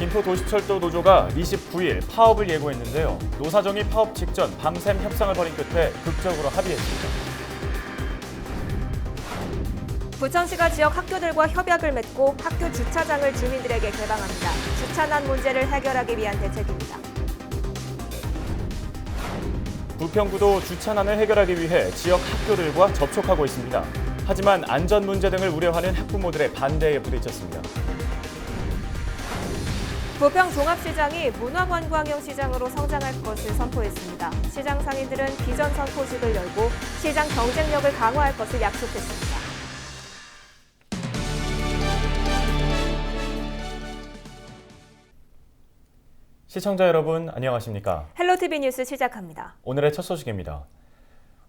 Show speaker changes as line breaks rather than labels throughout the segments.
김포도시철도 노조가 29일 파업을 예고했는데요. 노사정이 파업 직전 밤샘 협상을 벌인 끝에 극적으로 합의했습니다.
부천시가 지역 학교들과 협약을 맺고 학교 주차장을 주민들에게 개방합니다. 주차난 문제를 해결하기 위한 대책입니다.
부평구도 주차난을 해결하기 위해 지역 학교들과 접촉하고 있습니다. 하지만 안전 문제 등을 우려하는 학부모들의 반대에 부딪혔습니다.
부평 종합시장이 문화관광형 시장으로 성장할 것을 선포했습니다. 시장 상인들은 비전 선포식을 열고 시장 경쟁력을 강화할 것을 약속했습니다.
시청자 여러분 안녕하십니까?
헬로티비 뉴스 시작합니다.
오늘의 첫 소식입니다.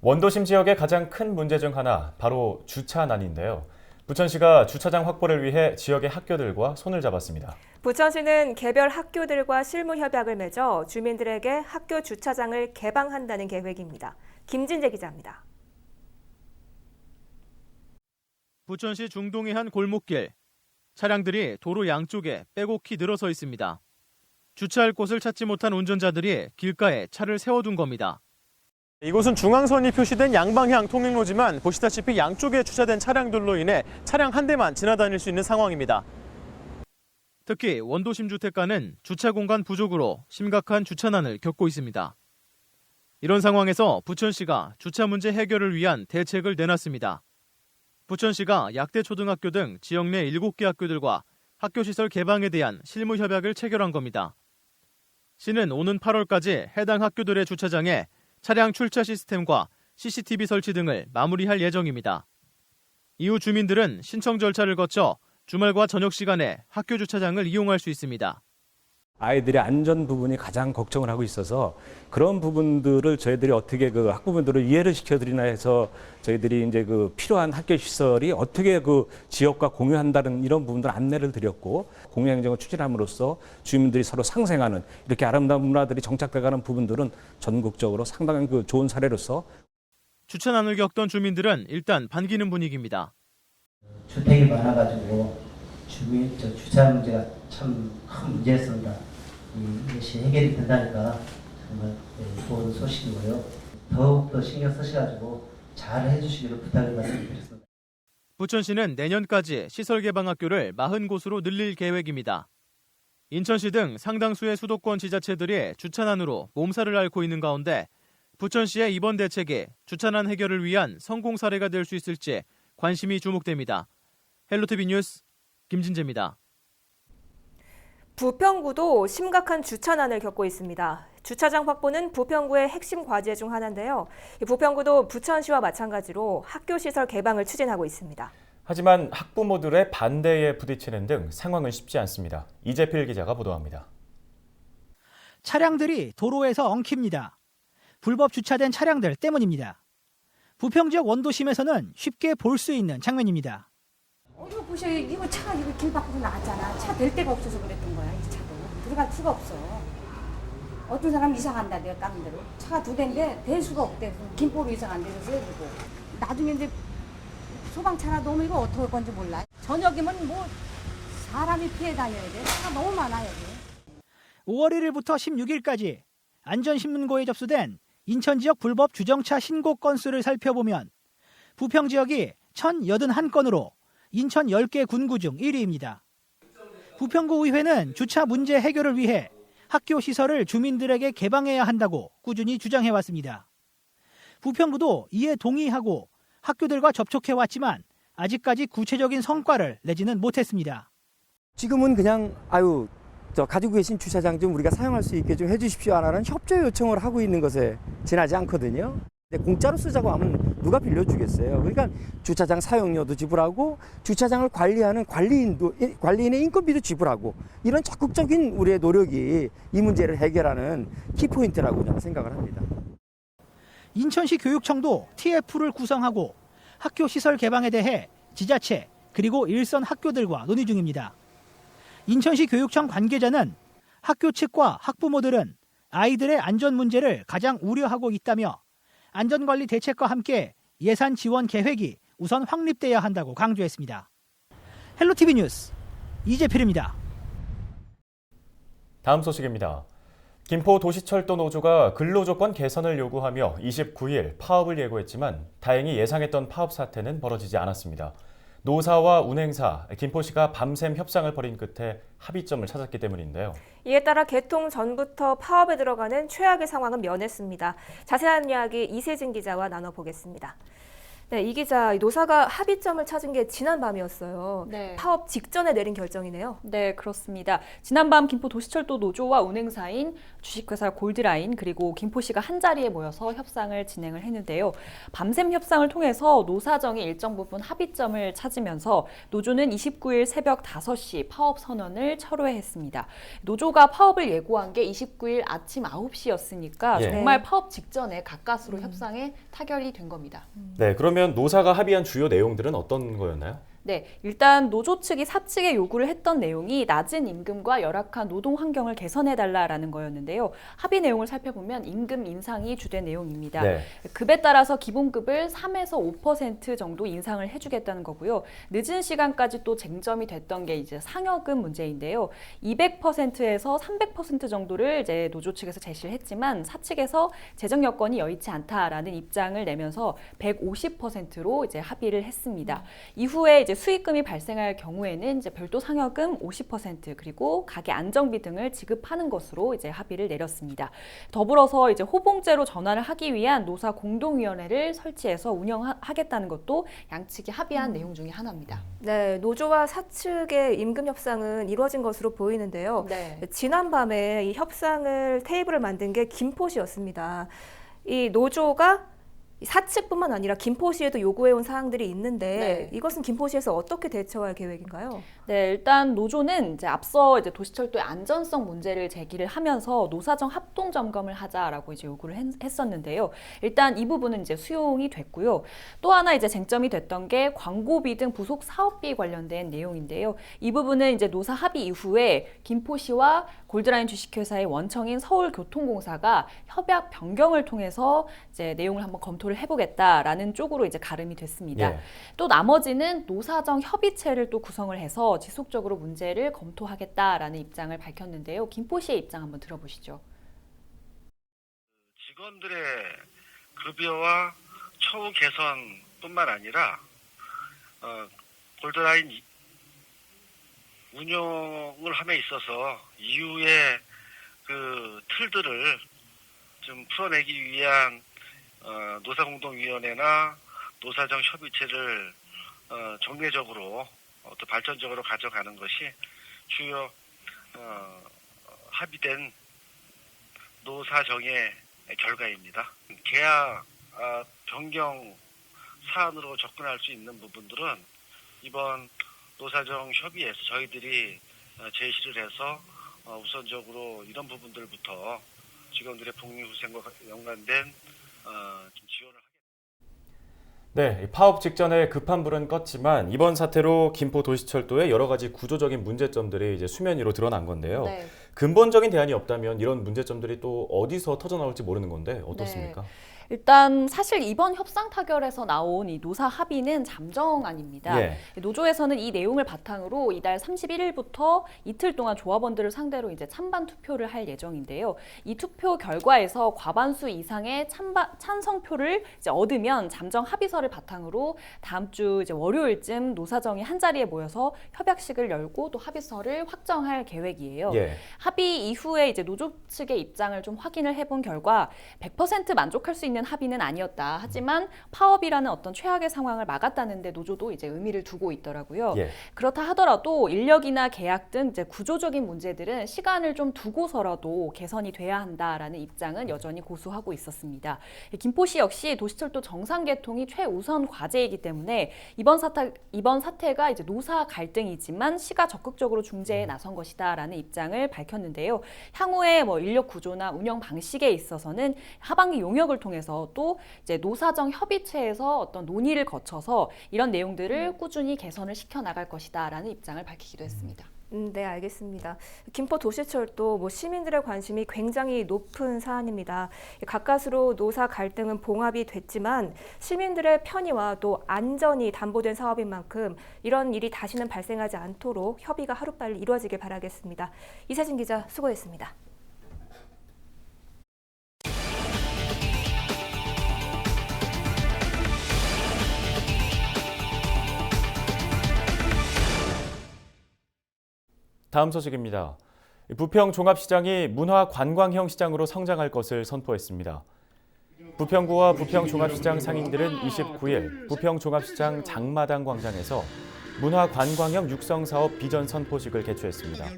원도심 지역의 가장 큰 문제 중 하나 바로 주차난인데요. 부천시가 주차장 확보를 위해 지역의 학교들과 손을 잡았습니다.
부천시는 개별 학교들과 실무 협약을 맺어 주민들에게 학교 주차장을 개방한다는 계획입니다. 김진재 기자입니다.
부천시 중동의 한 골목길. 차량들이 도로 양쪽에 빼곡히 늘어서 있습니다. 주차할 곳을 찾지 못한 운전자들이 길가에 차를 세워둔 겁니다.
이곳은 중앙선이 표시된 양방향 통행로지만 보시다시피 양쪽에 주차된 차량들로 인해 차량 한 대만 지나다닐 수 있는 상황입니다.
특히 원도심 주택가는 주차 공간 부족으로 심각한 주차난을 겪고 있습니다. 이런 상황에서 부천시가 주차 문제 해결을 위한 대책을 내놨습니다. 부천시가 약대초등학교 등 지역 내 7개 학교들과 학교시설 개방에 대한 실무 협약을 체결한 겁니다. 시는 오는 8월까지 해당 학교들의 주차장에 차량 출차 시스템과 CCTV 설치 등을 마무리할 예정입니다. 이후 주민들은 신청 절차를 거쳐 주말과 저녁 시간에 학교 주차장을 이용할 수 있습니다.
아이들의 안전 부분이 가장 걱정을 하고 있어서 그런 부분들을 저희들이 어떻게 학부모들을 이해를 시켜드리나 해서 저희들이 이제 필요한 학교 시설이 어떻게 지역과 공유한다는 이런 부분들 안내를 드렸고 공유행정을 추진함으로써 주민들이 서로 상생하는 이렇게 아름다운 문화들이 정착돼가는 부분들은 전국적으로 상당한 좋은 사례로서
주차난을 겪던 주민들은 일단 반기는 분위기입니다.
주택이 많아가지고 주차 문제가 참 큰 문제였습니다. 이것이 해결이 된다니까 정말 좋은 소식이고요. 더욱더 신경 쓰셔가지고 잘 해주시기를 부탁을 말씀드렸습니다.
부천시는 내년까지 시설 개방 학교를 40곳으로 늘릴 계획입니다. 인천시 등 상당수의 수도권 지자체들이 주차난으로 몸살을 앓고 있는 가운데 부천시의 이번 대책이 주차난 해결을 위한 성공 사례가 될 수 있을지 관심이 주목됩니다. 헬로티비 뉴스 김진재입니다.
부평구도 심각한 주차난을 겪고 있습니다. 주차장 확보는 부평구의 핵심 과제 중 하나인데요. 부평구도 부천시와 마찬가지로 학교 시설 개방을 추진하고 있습니다.
하지만 학부모들의 반대에 부딪히는 등 상황은 쉽지 않습니다. 이재필 기자가 보도합니다.
차량들이 도로에서 엉킵니다. 불법 주차된 차량들 때문입니다. 부평 지역 원도심에서는 쉽게 볼 수 있는 장면입니다.
이거 보셔요. 이거 차가 이거 길 밖으로 나왔잖아. 차 댈 데가 없어서 그랬던 거야. 이 차도 들어갈 수가 없어. 어떤 사람 이상한다 내가 다른 데로. 차가 2대인데 댈 수가 없대. 김포로 이상한 데서 세우고. 나중에 이제 소방차나 너무 이거 어떻게 할 건지 몰라. 저녁이면 뭐 사람이 피해 다녀야 돼. 차가 너무 많아 여기. 5월
1일부터 16일까지 안전신문고에 접수된 인천 지역 불법 주정차 신고 건수를 살펴보면 부평 지역이 1,081건으로 인천 10개 군구 중 1위입니다. 부평구 의회는 주차 문제 해결을 위해 학교 시설을 주민들에게 개방해야 한다고 꾸준히 주장해왔습니다. 부평구도 이에 동의하고 학교들과 접촉해왔지만 아직까지 구체적인 성과를 내지는 못했습니다.
지금은 그냥 가지고 계신 주차장 좀 우리가 사용할 수 있게 좀 해주십시오 하는 협조 요청을 하고 있는 것에 지나지 않거든요. 공짜로 쓰자고 하면 누가 빌려주겠어요. 그러니까 주차장 사용료도 지불하고 주차장을 관리하는 관리인의 인건비도 지불하고 이런 적극적인 우리의 노력이 이 문제를 해결하는 키포인트라고 저는 생각을 합니다.
인천시 교육청도 TF를 구성하고 학교 시설 개방에 대해 지자체 그리고 일선 학교들과 논의 중입니다. 인천시 교육청 관계자는 학교 측과 학부모들은 아이들의 안전 문제를 가장 우려하고 있다며 안전관리 대책과 함께 예산 지원 계획이 우선 확립돼야 한다고 강조했습니다. 헬로티비 뉴스 이재필입니다.
다음 소식입니다. 김포도시철도 노조가 근로조건 개선을 요구하며 29일 파업을 예고했지만 다행히 예상했던 파업 사태는 벌어지지 않았습니다. 노사와 운행사, 김포시가 밤샘 협상을 벌인 끝에 합의점을 찾았기 때문인데요.
이에 따라 개통 전부터 파업에 들어가는 최악의 상황은 면했습니다. 자세한 이야기 이세진 기자와 나눠보겠습니다. 네, 이 기자, 노사가 합의점을 찾은 게 지난 밤이었어요.
네.
파업 직전에 내린 결정이네요.
네, 그렇습니다. 지난밤 김포도시철도 노조와 운행사인 주식회사 골드라인 그리고 김포시가 한자리에 모여서 협상을 진행을 했는데요. 밤샘 협상을 통해서 노사정이 일정 부분 합의점을 찾으면서 노조는 29일 새벽 5시 파업 선언을 철회했습니다. 노조가 파업을 예고한 게 29일 아침 9시였으니까
예.
정말 파업 직전에 가까스로 협상에 타결이 된 겁니다.
네, 그러면 노사가 합의한 주요 내용들은 어떤 거였나요?
네, 일단 노조 측이 사측에 요구를 했던 내용이 낮은 임금과 열악한 노동 환경을 개선해달라라는 거였는데요. 합의 내용을 살펴보면 임금 인상이 주된 내용입니다.
네.
급에 따라서 기본급을 3에서 5% 정도 인상을 해주겠다는 거고요. 늦은 시간까지 또 쟁점이 됐던 게 이제 상여금 문제인데요. 200%에서 300% 정도를 이제 노조 측에서 제시를 했지만 사측에서 재정 여건이 여의치 않다라는 입장을 내면서 150%로 이제 합의를 했습니다. 이후에 이제 수익금이 발생할 경우에는 이제 별도 상여금 50% 그리고 가게 안정비 등을 지급하는 것으로 이제 합의를 내렸습니다. 더불어서 이제 호봉제로 전환을 하기 위한 노사 공동위원회를 설치해서 운영하겠다는 것도 양측이 합의한 내용 중에 하나입니다.
네, 노조와 사측의 임금 협상은 이루어진 것으로 보이는데요.
네.
지난밤에 이 협상을 테이블을 만든 게 김포시였습니다. 이 노조가 사측뿐만 아니라 김포시에도 요구해온 사항들이 있는데
네.
이것은 김포시에서 어떻게 대처할 계획인가요?
네, 일단 노조는 이제 앞서 이제 도시철도의 안전성 문제를 제기를 하면서 노사정 합동 점검을 하자라고 이제 요구를 했었는데요. 일단 이 부분은 이제 수용이 됐고요. 또 하나 이제 쟁점이 됐던 게 광고비 등 부속 사업비 관련된 내용인데요. 이 부분은 이제 노사 합의 이후에 김포시와 골드라인 주식회사의 원청인 서울교통공사가 협약 변경을 통해서 이제 내용을 한번 검토를 해보겠다라는 쪽으로 이제 가름이 됐습니다.
예.
또 나머지는 노사정 협의체를 또 구성을 해서 지속적으로 문제를 검토하겠다라는 입장을 밝혔는데요. 김포시의 입장 한번 들어보시죠.
직원들의 급여와 처우 개선뿐만 아니라 골드라인 운영을 함에 있어서 이후의 그 틀들을 좀 풀어내기 위한 노사공동위원회나 노사정 협의체를 정례적으로 또 발전적으로 가져가는 것이 주요 합의된 노사정의 결과입니다. 계약 변경 사안으로 접근할 수 있는 부분들은 이번 노사정 협의에서 저희들이 제시를 해서 우선적으로 이런 부분들부터 직원들의 복리후생과 연관된 좀 지원을
네, 파업 직전에 급한 불은 껐지만 이번 사태로 김포도시철도의 여러 가지 구조적인 문제점들이 이제 수면 위로 드러난 건데요.
네.
근본적인 대안이 없다면 이런 문제점들이 또 어디서 터져나올지 모르는 건데 어떻습니까?
네. 일단 사실 이번 협상 타결에서 나온 이 노사 합의는 잠정안입니다.
예.
노조에서는 이 내용을 바탕으로 이달 31일부터 이틀 동안 조합원들을 상대로 이제 찬반 투표를 할 예정인데요. 이 투표 결과에서 과반수 이상의 찬성표를 이제 얻으면 잠정 합의서를 바탕으로 다음 주 이제 월요일쯤 노사정이 한 자리에 모여서 협약식을 열고 또 합의서를 확정할 계획이에요.
예.
합의 이후에 이제 노조 측의 입장을 좀 확인을 해본 결과 100% 만족할 수 있는 합의는 아니었다. 하지만 파업이라는 어떤 최악의 상황을 막았다는데 노조도 이제 의미를 두고 있더라고요.
예.
그렇다 하더라도 인력이나 계약 등 이제 구조적인 문제들은 시간을 좀 두고서라도 개선이 돼야 한다라는 입장은 여전히 고수하고 있었습니다. 김포시 역시 도시철도 정상 개통이 최우선 과제이기 때문에 이번 사태가 이제 노사 갈등이지만 시가 적극적으로 중재에 나선 것이다라는 입장을 밝혔는데요. 향후에 뭐 인력 구조나 운영 방식에 있어서는 하반기 용역을 통해서 또 이제 노사정 협의체에서 어떤 논의를 거쳐서 이런 내용들을 꾸준히 개선을 시켜 나갈 것이다라는 입장을 밝히기도 했습니다.
네, 알겠습니다. 김포 도시철도 시민들의 관심이 굉장히 높은 사안입니다. 가까스로 노사 갈등은 봉합이 됐지만 시민들의 편의와 또 안전이 담보된 사업인 만큼 이런 일이 다시는 발생하지 않도록 협의가 하루빨리 이루어지길 바라겠습니다. 이세진 기자 수고했습니다.
다음 소식입니다. 부평 종합시장이 문화관광형 시장으로 성장할 것을 선포했습니다. 부평구와 부평 종합시장 상인들은 29일 부평 종합시장 장마당 광장에서 문화관광형 육성사업 비전 선포식을 개최했습니다.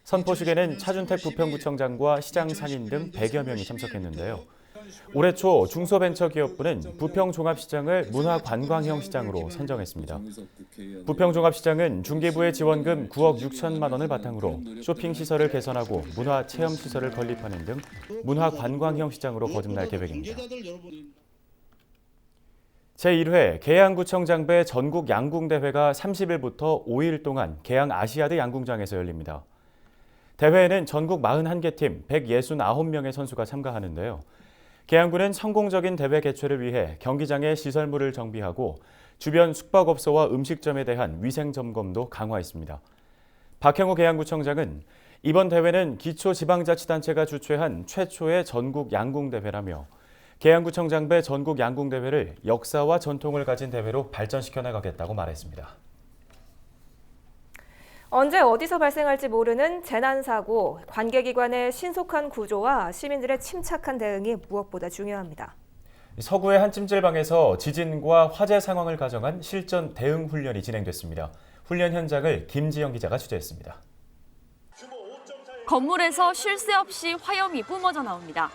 선포식에는 차준택 부평구청장과 시장 상인 등 100여 명이 참석했는데요. 올해 초 중소벤처기업부는 부평 종합시장을 문화관광형 시장으로 선정했습니다. 부평 종합시장은 중기부의 지원금 9억 6천만 원을 바탕으로 쇼핑시설을 개선하고 문화체험시설을 건립하는 등 문화관광형 시장으로 거듭날 계획입니다. 제1회 계양구청장배 전국 양궁대회가 30일부터 5일 동안 계양 아시아드 양궁장에서 열립니다. 대회에는 전국 41개 팀 169명의 선수가 참가하는데요. 계양구는 성공적인 대회 개최를 위해 경기장의 시설물을 정비하고 주변 숙박업소와 음식점에 대한 위생 점검도 강화했습니다. 박형우 계양구청장은 이번 대회는 기초지방자치단체가 주최한 최초의 전국 양궁대회라며 계양구청장배 전국 양궁대회를 역사와 전통을 가진 대회로 발전시켜 나가겠다고 말했습니다.
언제 어디서 발생할지 모르는 재난사고, 관계기관의 신속한 구조와 시민들의 침착한 대응이 무엇보다 중요합니다.
서구의 한 찜질방에서 지진과 화재 상황을 가정한 실전 대응 훈련이 진행됐습니다. 훈련 현장을 김지영 기자가 취재했습니다.
건물에서 쉴 새 없이 화염이 뿜어져 나옵니다.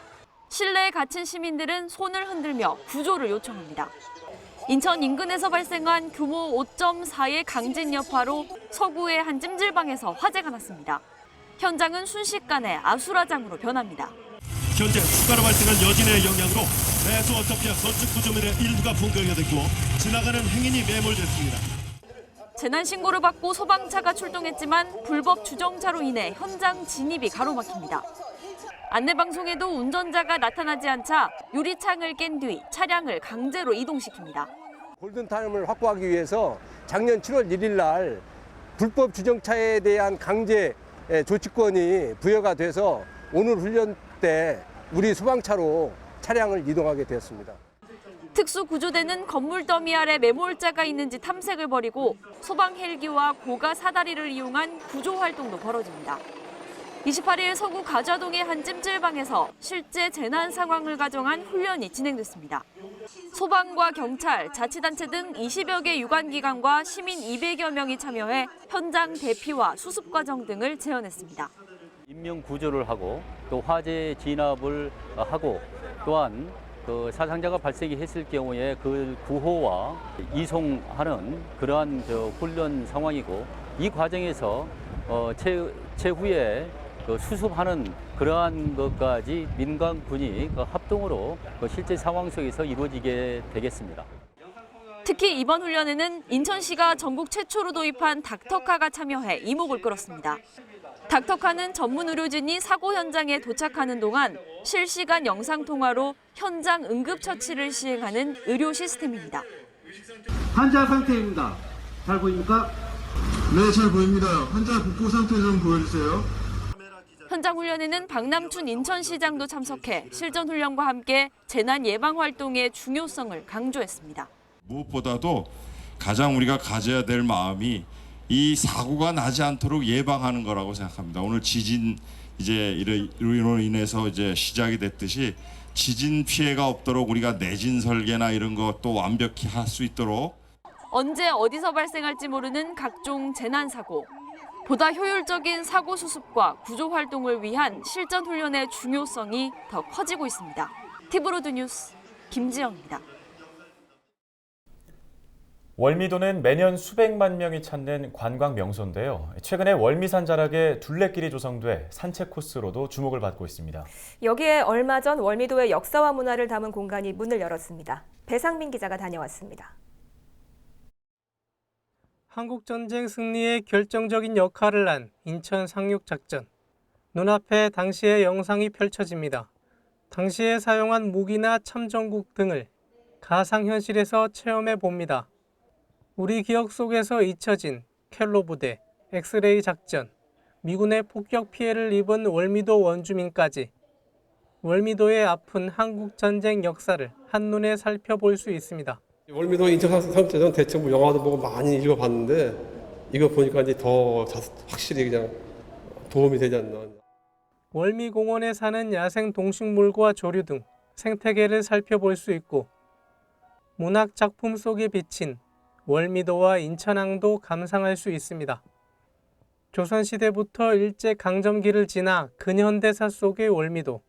실내에 갇힌 시민들은 손을 흔들며 구조를 요청합니다. 인천 인근에서 발생한 규모 5.4의 강진 여파로 서구의 한 찜질방에서 화재가 났습니다. 현장은 순식간에 아수라장으로 변합니다.
현재 추가로 발생한 여진의 영향으로 배수 어차피 건축 구조물의 일부가 붕괴가 됐고 지나가는 행인이 매몰됐습니다.
재난 신고를 받고 소방차가 출동했지만 불법 주정차로 인해 현장 진입이 가로막힙니다. 안내방송에도 운전자가 나타나지 않자 유리창을 깬 뒤 차량을 강제로 이동시킵니다.
골든타임을 확보하기 위해서 작년 7월 1일 날 불법 주정차에 대한 강제 조치권이 부여가 돼서 오늘 훈련 때 우리 소방차로 차량을 이동하게 되었습니다.
특수구조대는 건물 더미 아래 매몰자가 있는지 탐색을 벌이고 소방 헬기와 고가 사다리를 이용한 구조 활동도 벌어집니다. 28일 서구 가좌동의 한 찜질방에서 실제 재난 상황을 가정한 훈련이 진행됐습니다. 소방과 경찰, 자치단체 등 20여 개 유관기관과 시민 200여 명이 참여해 현장 대피와 수습 과정 등을 재현했습니다.
인명 구조를 하고 또 화재 진압을 하고 또한 그 사상자가 발생이 했을 경우에 그 구호와 이송하는 그러한 훈련 상황이고 이 과정에서 최후에 수습하는 그러한 것까지 민간군이 합동으로 실제 상황 속에서 이루어지게 되겠습니다.
특히 이번 훈련에는 인천시가 전국 최초로 도입한 닥터카가 참여해 이목을 끌었습니다. 닥터카는 전문 의료진이 사고 현장에 도착하는 동안 실시간 영상통화로 현장 응급처치를 시행하는 의료 시스템입니다.
환자 상태입니다. 잘 보입니까?
네, 잘 보입니다. 환자 복부 상태 좀 보여주세요.
현장 훈련에는 박남춘 인천시장도 참석해 실전 훈련과 함께 재난 예방 활동의 중요성을 강조했습니다.
무엇보다도 가장 우리가 가져야 될 마음이 이 사고가 나지 않도록 예방하는 거라고 생각합니다. 오늘 지진 이로 인해서 시작이 됐듯이 지진 피해가 없도록 우리가 내진 설계나 이런 것도 완벽히 할 수 있도록
언제 어디서 발생할지 모르는 각종 재난 사고. 보다 효율적인 사고 수습과 구조 활동을 위한 실전 훈련의 중요성이 더 커지고 있습니다. 티브로드 뉴스 김지영입니다.
월미도는 매년 수백만 명이 찾는 관광 명소인데요. 최근에 월미산 자락에 둘레길이 조성돼 산책 코스로도 주목을 받고 있습니다.
여기에 얼마 전 월미도의 역사와 문화를 담은 공간이 문을 열었습니다. 배상민 기자가 다녀왔습니다.
한국전쟁 승리에 결정적인 역할을 한 인천 상륙작전. 눈앞에 당시의 영상이 펼쳐집니다. 당시에 사용한 무기나 참전국 등을 가상현실에서 체험해 봅니다. 우리 기억 속에서 잊혀진 켈로 부대, 엑스레이 작전, 미군의 폭격 피해를 입은 월미도 원주민까지 월미도의 아픈 한국전쟁 역사를 한눈에 살펴볼 수 있습니다.
월미도 인천 상륙작전 대체 영화도 보고 많이 읽어봤는데 이거 보니까 이제 더 확실히 그냥 도움이 되지 않나.
월미공원에 사는 야생 동식물과 조류 등 생태계를 살펴볼 수 있고 문학 작품 속에 비친 월미도와 인천항도 감상할 수 있습니다. 조선시대부터 일제강점기를 지나 근현대사 속의 월미도,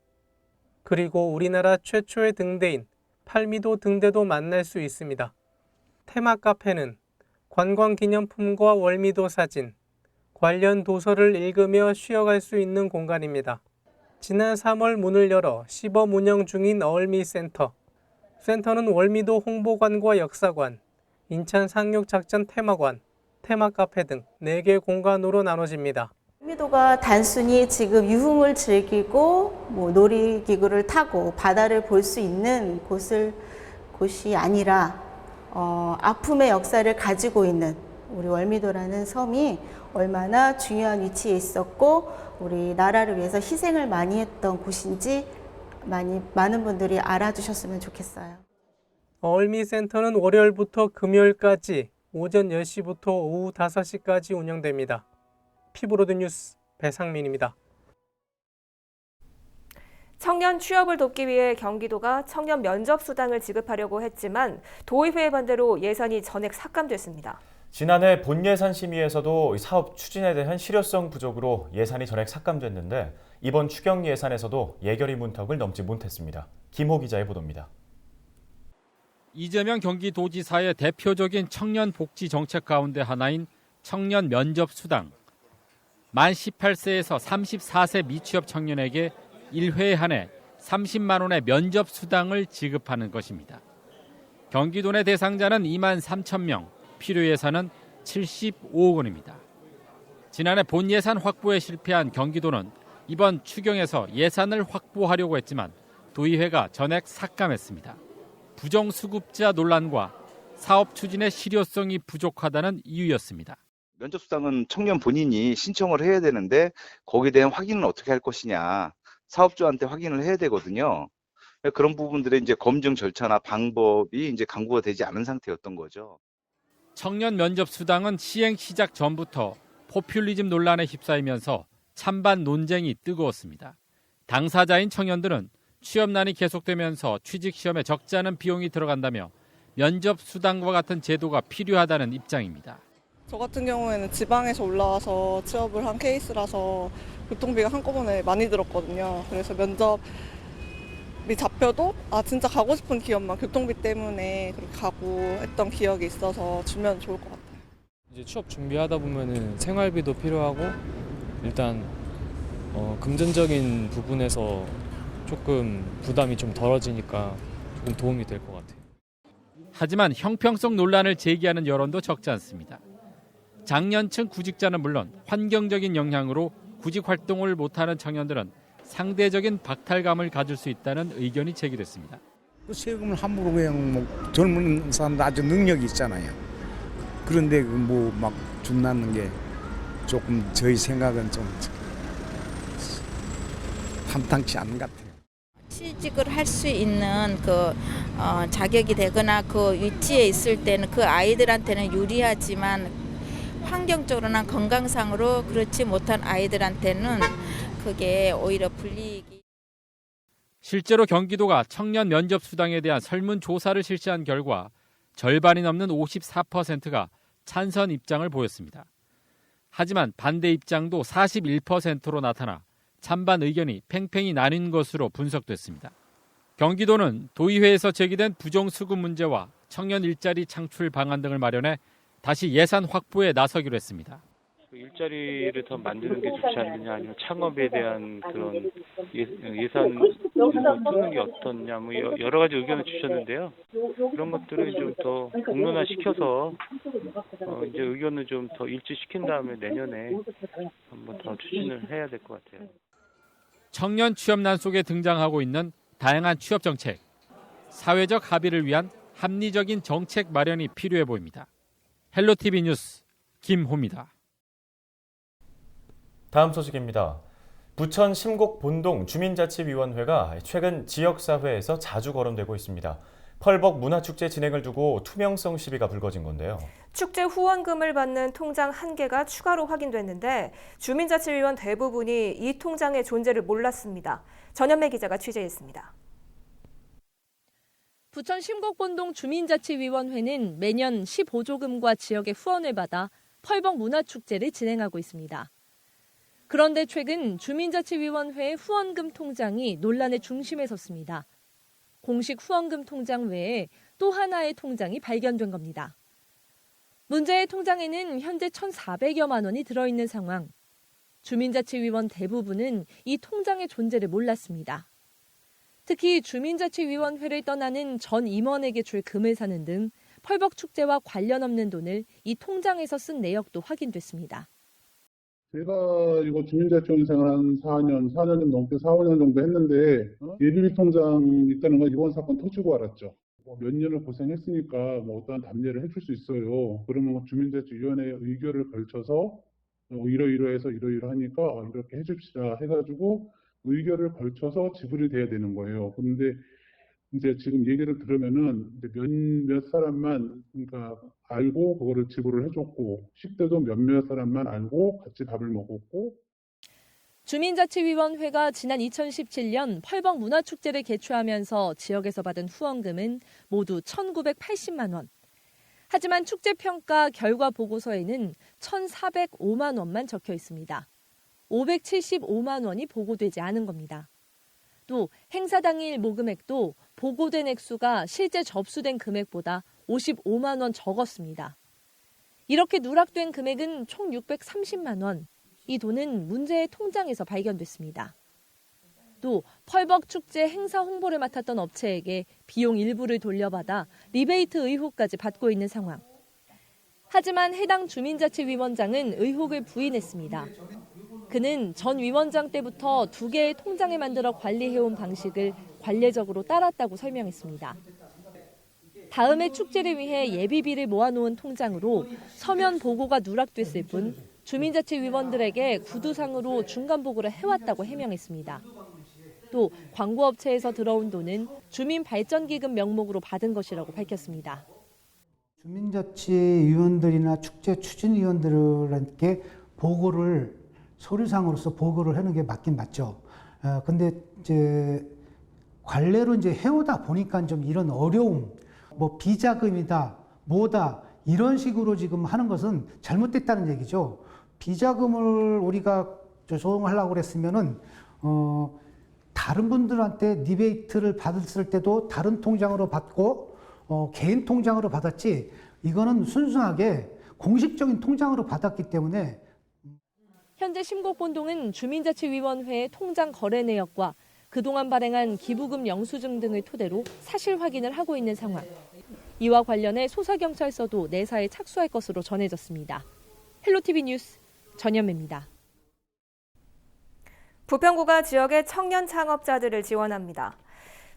그리고 우리나라 최초의 등대인 팔미도 등대도 만날 수 있습니다. 테마 카페는 관광기념품과 월미도 사진, 관련 도서를 읽으며 쉬어갈 수 있는 공간입니다. 지난 3월 문을 열어 시범 운영 중인 어울미센터. 센터는 월미도 홍보관과 역사관, 인천 상륙작전 테마관, 테마 카페 등 4개 공간으로 나눠집니다.
월미도가 단순히 지금 유흥을 즐기고 놀이기구를 타고 바다를 볼 수 있는 곳이 아니라 아픔의 역사를 가지고 있는 우리 월미도라는 섬이 얼마나 중요한 위치에 있었고 우리 나라를 위해서 희생을 많이 했던 곳인지 많은 분들이 알아주셨으면 좋겠어요.
어울미센터는 월요일부터 금요일까지 오전 10시부터 오후 5시까지 운영됩니다. 피브로드 뉴스 배상민입니다.
청년 취업을 돕기 위해 경기도가 청년 면접 수당을 지급하려고 했지만 도의회의 반대로 예산이 전액 삭감됐습니다.
지난해 본예산 심의에서도 사업 추진에 대한 실효성 부족으로 예산이 전액 삭감됐는데 이번 추경 예산에서도 예결위 문턱을 넘지 못했습니다. 김호 기자의 보도입니다.
이재명 경기도지사의 대표적인 청년 복지 정책 가운데 하나인 청년 면접 수당. 만 18세에서 34세 미취업 청년에게 1회에 한해 30만 원의 면접 수당을 지급하는 것입니다. 경기도 내 대상자는 2만 3천 명, 필요 예산은 75억 원입니다. 지난해 본 예산 확보에 실패한 경기도는 이번 추경에서 예산을 확보하려고 했지만 도의회가 전액 삭감했습니다. 부정수급자 논란과 사업 추진의 실효성이 부족하다는 이유였습니다.
면접수당은 청년 본인이 신청을 해야 되는데 거기에 대한 확인은 어떻게 할 것이냐, 사업주한테 확인을 해야 되거든요. 그런 부분들의 이제 검증 절차나 방법이 이제 강구가 되지 않은 상태였던 거죠.
청년 면접 수당은 시행 시작 전부터 포퓰리즘 논란에 휩싸이면서 찬반 논쟁이 뜨거웠습니다. 당사자인 청년들은 취업난이 계속되면서 취직시험에 적지 않은 비용이 들어간다며 면접 수당과 같은 제도가 필요하다는 입장입니다.
저 같은 경우에는 지방에서 올라와서 취업을 한 케이스라서 교통비가 한꺼번에 많이 들었거든요. 그래서 면접이 잡혀도 진짜 가고 싶은 기업만 교통비 때문에 그렇게 가고 했던 기억이 있어서 주면 좋을 것 같아요.
이제 취업 준비하다 보면은 생활비도 필요하고 일단 금전적인 부분에서 조금 부담이 좀 덜어지니까 조금 도움이 될 것 같아요.
하지만 형평성 논란을 제기하는 여론도 적지 않습니다. 장년층 구직자는 물론 환경적인 영향으로 구직 활동을 못하는 청년들은 상대적인 박탈감을 가질 수 있다는 의견이 제기됐습니다.
세금을 함부로 그냥 젊은 사람도 아주 능력이 있잖아요. 그런데 막 준다는 게 조금 저희 생각은 좀 탐탁치 않은 것 같아요.
취직을 할 수 있는 자격이 되거나 그 위치에 있을 때는 그 아이들한테는 유리하지만 환경적으로나 건강상으로 그렇지 못한 아이들한테는 그게 오히려 불이익이.
실제로 경기도가 청년 면접 수당에 대한 설문조사를 실시한 결과 절반이 넘는 54%가 찬성 입장을 보였습니다. 하지만 반대 입장도 41%로 나타나 찬반 의견이 팽팽히 나뉜 것으로 분석됐습니다. 경기도는 도의회에서 제기된 부정수급 문제와 청년 일자리 창출 방안 등을 마련해 다시 예산 확보에 나서기로 했습니다.
일자리를 더 만드는 게 좋지 않느냐, 아니면 창업에 대한 그런 예산을 쓰는 게 어떻냐, 뭐 여러 가지 의견을 주셨는데요. 그런 것들을 좀 더 공론화시켜서 이제 의견을 좀 더 일치시킨 다음에 내년에 한번 더 추진을 해야 될 것 같아요.
청년 취업난 속에 등장하고 있는 다양한 취업 정책, 사회적 합의를 위한 합리적인 정책 마련이 필요해 보입니다. 헬로티비 뉴스 김호입니다.
다음 소식입니다. 부천 심곡 본동 주민자치위원회가 최근 지역사회에서 자주 거론되고 있습니다. 펄벅 문화축제 진행을 두고 투명성 시비가 불거진 건데요.
축제 후원금을 받는 통장 1개가 추가로 확인됐는데 주민자치위원 대부분이 이 통장의 존재를 몰랐습니다. 전현매 기자가 취재했습니다.
부천 심곡본동 주민자치위원회는 매년 15조금과 지역의 후원을 받아 펄벅 문화축제를 진행하고 있습니다. 그런데 최근 주민자치위원회의 후원금 통장이 논란의 중심에 섰습니다. 공식 후원금 통장 외에 또 하나의 통장이 발견된 겁니다. 문제의 통장에는 현재 1,400여만 원이 들어있는 상황. 주민자치위원 대부분은 이 통장의 존재를 몰랐습니다. 특히 주민자치위원회를 떠나는 전 임원에게 줄 금을 사는 등 펄벅 축제와 관련 없는 돈을 이 통장에서 쓴 내역도 확인됐습니다.
제가 이거 주민자치원 생활 한 4년 좀 넘게 4, 5년 정도 했는데 예비비 통장 있다는 건 이번 사건 터지고 알았죠. 몇 년을 고생했으니까 뭐 어떠한 답례를 해줄 수 있어요. 그러면 주민자치위원회의 의결을 걸쳐서 이러이러해서 이러이러하니까 이렇게 해줍시다 해가지고 의결을 걸쳐서 지불이 돼야 되는 거예요. 그런데 이제 지금 얘기를 들으면은 이제 몇몇 사람만 그러니까 알고 그거를 지불을 해줬고 10대도 몇몇 사람만 알고 같이 밥을 먹었고.
주민자치위원회가 지난 2017년 펄벅 문화축제를 개최하면서 지역에서 받은 후원금은 모두 1,980만 원. 하지만 축제평가 결과 보고서에는 1,405만 원만 적혀 있습니다. 575만 원이 보고되지 않은 겁니다. 또 행사 당일 모금액도 보고된 액수가 실제 접수된 금액보다 55만 원 적었습니다. 이렇게 누락된 금액은 총 630만 원. 이 돈은 문제의 통장에서 발견됐습니다. 또 펄벅 축제 행사 홍보를 맡았던 업체에게 비용 일부를 돌려받아 리베이트 의혹까지 받고 있는 상황. 하지만 해당 주민자치위원장은 의혹을 부인했습니다. 그는 전 위원장 때부터 2개의 통장을 만들어 관리해온 방식을 관례적으로 따랐다고 설명했습니다. 다음해 축제를 위해 예비비를 모아놓은 통장으로 서면 보고가 누락됐을 뿐 주민자치위원들에게 구두상으로 중간보고를 해왔다고 해명했습니다. 또 광고업체에서 들어온 돈은 주민발전기금 명목으로 받은 것이라고 밝혔습니다.
주민자치위원들이나 축제 추진위원들한테 보고를 서류상으로서 보고를 하는 게 맞긴 맞죠. 근데 이제 관례로 이제 해오다 보니까 좀 이런 어려움, 뭐 비자금이다, 뭐다 이런 식으로 지금 하는 것은 잘못됐다는 얘기죠. 비자금을 우리가 조성하려고 그랬으면은 다른 분들한테 리베이트를 받았을 때도 다른 통장으로 받고 개인 통장으로 받았지 이거는 순수하게 공식적인 통장으로 받았기 때문에.
현재 심곡본동은 주민자치위원회의 통장 거래 내역과 그동안 발행한 기부금 영수증 등을 토대로 사실 확인을 하고 있는 상황. 이와 관련해 소사경찰서도 내사에 착수할 것으로 전해졌습니다. 헬로티비 뉴스 전현매입니다.
부평구가 지역의 청년 창업자들을 지원합니다.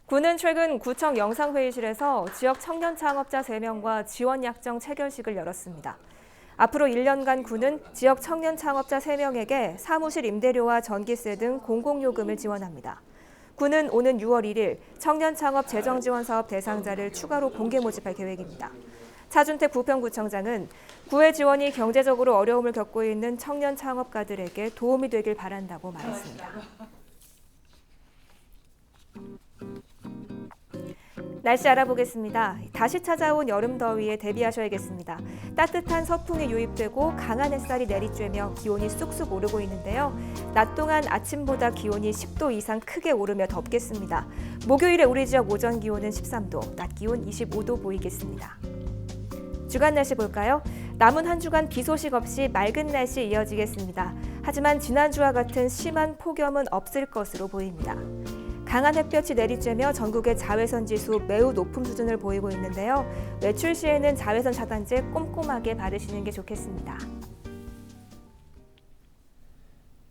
구는 최근 구청 영상회의실에서 지역 청년 창업자 3명과 지원 약정 체결식을 열었습니다. 앞으로 1년간 구는 지역 청년 창업자 3명에게 사무실 임대료와 전기세 등 공공요금을 지원합니다. 구는 오는 6월 1일 청년 창업 재정 지원 사업 대상자를 추가로 공개 모집할 계획입니다. 차준택 부평구청장은 구의 지원이 경제적으로 어려움을 겪고 있는 청년 창업가들에게 도움이 되길 바란다고 말했습니다. 날씨 알아보겠습니다. 다시 찾아온 여름 더위에 대비하셔야겠습니다. 따뜻한 서풍이 유입되고 강한 햇살이 내리쬐며 기온이 쑥쑥 오르고 있는데요. 낮 동안 아침보다 기온이 10도 이상 크게 오르며 덥겠습니다. 목요일에 우리 지역 오전 기온은 13도, 낮 기온 25도 보이겠습니다. 주간 날씨 볼까요? 남은 한 주간 비 소식 없이 맑은 날씨 이어지겠습니다. 하지만 지난주와 같은 심한 폭염은 없을 것으로 보입니다. 강한 햇볕이 내리쬐며 전국의 자외선 지수 매우 높은 수준을 보이고 있는데요. 외출 시에는 자외선 차단제 꼼꼼하게 바르시는 게 좋겠습니다.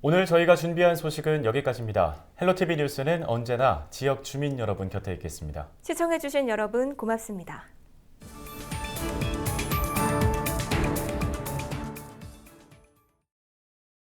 오늘 저희가 준비한 소식은 여기까지입니다. 헬로티비 뉴스는 언제나 지역 주민 여러분 곁에 있겠습니다.
시청해주신 여러분 고맙습니다.